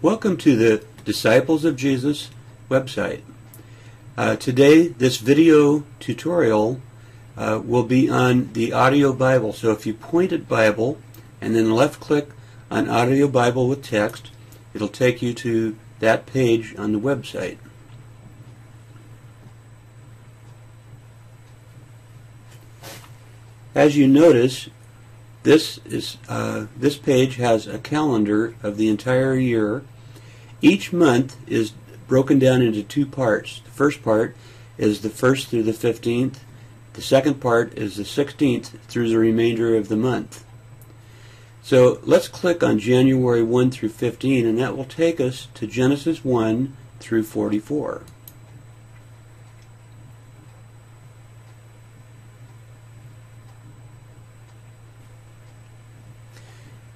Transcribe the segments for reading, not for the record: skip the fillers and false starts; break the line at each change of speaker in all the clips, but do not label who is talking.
Welcome to the Disciples of Jesus website. Today, this video tutorial will be on the Audio Bible. So if you point at Bible and then left click on Audio Bible with text, it'll take you to that page on the website. As you notice, this page has a calendar of the entire year. Each month is broken down into two parts. The first part is the 1st through the 15th. The second part is the 16th through the remainder of the month. So let's click on January 1 through 15, and that will take us to Genesis 1 through 44.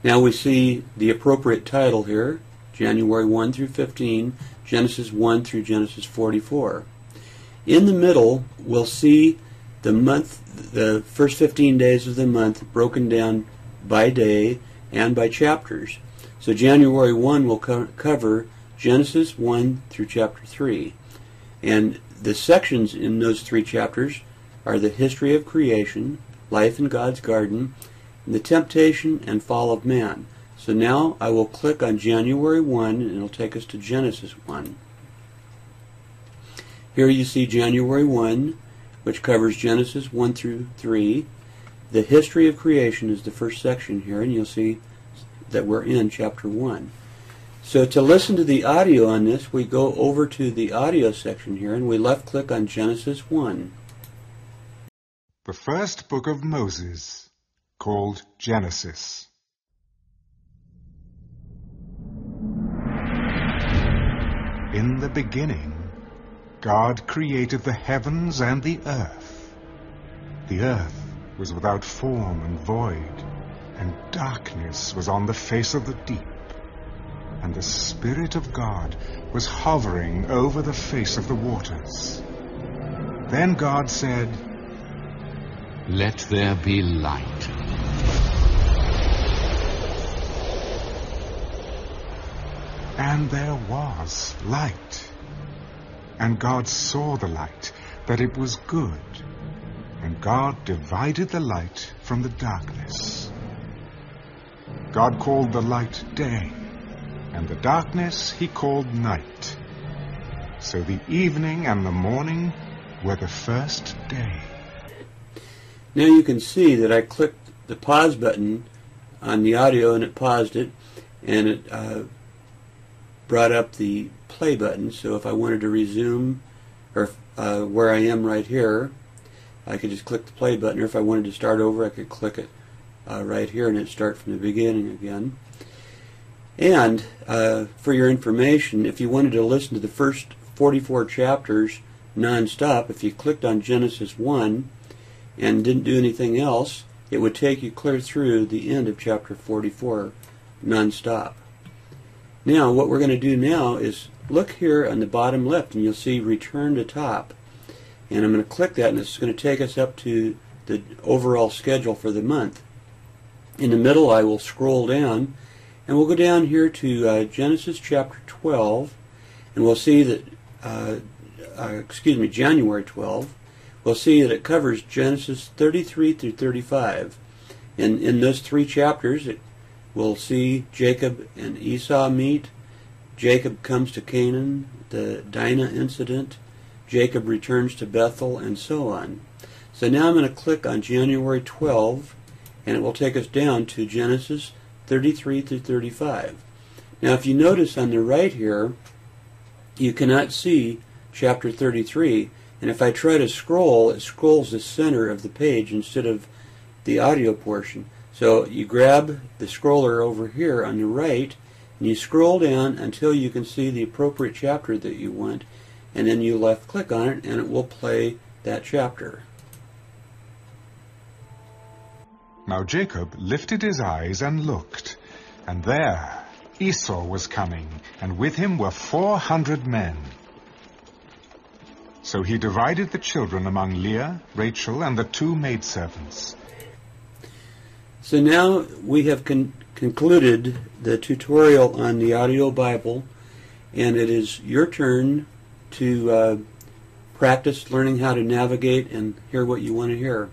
Now we see the appropriate title here, January 1 through 15, Genesis 1 through Genesis 44. In the middle, we'll see the month, the first 15 days of the month broken down by day and by chapters. So January 1 will cover Genesis 1 through chapter 3. And the sections in those three chapters are the history of creation, life in God's garden, and the temptation and fall of man. So now I will click on January 1 and it'll take us to Genesis 1. Here you see January 1, which covers Genesis 1 through 3. The history of creation is the first section here, and you'll see that we're in chapter 1. So to listen to the audio on this, we go over to the audio section here and we left click on Genesis 1.
The first book of Moses, called Genesis. In the beginning, God created the heavens and the earth. The earth was without form and void, and darkness was on the face of the deep. And the Spirit of God was hovering over the face of the waters. Then God said,
"Let there be light."
And there was light. And God saw the light, that it was good. And God divided the light from the darkness. God called the light day, and the darkness he called night. So the evening and the morning were the first day.
Now you can see that I clicked the pause button on the audio and it paused it, and it brought up the play button. So if I wanted to resume, or where I am right here, I could just click the play button, or if I wanted to start over, I could click it right here and it'd start from the beginning again. And for your information, if you wanted to listen to the first 44 chapters non-stop, if you clicked on Genesis 1 and didn't do anything else, it would take you clear through the end of chapter 44 non-stop. Now what we're going to do now is look here on the bottom left and you'll see return to top. And I'm going to click that and it's going to take us up to the overall schedule for the month. In the middle I will scroll down and we'll go down here to Genesis chapter 12, and we'll see that, January 12. We'll see that it covers Genesis 33 through 35. And in those three chapters we'll see Jacob and Esau meet. Jacob comes to Canaan, the Dinah incident. Jacob returns to Bethel, and so on. So now I'm going to click on January 12, and it will take us down to Genesis 33 through 35. Now if you notice on the right here, you cannot see chapter 33, and if I try to scroll, it scrolls the center of the page instead of the audio portion. So you grab the scroller over here on the right, and you scroll down until you can see the appropriate chapter that you want, and then you left click on it and it will play that chapter.
Now Jacob lifted his eyes and looked, and there Esau was coming, and with him were 400 men. So he divided the children among Leah, Rachel, and the two maidservants.
So now we have concluded the tutorial on the Audio Bible, and it is your turn to practice learning how to navigate and hear what you want to hear.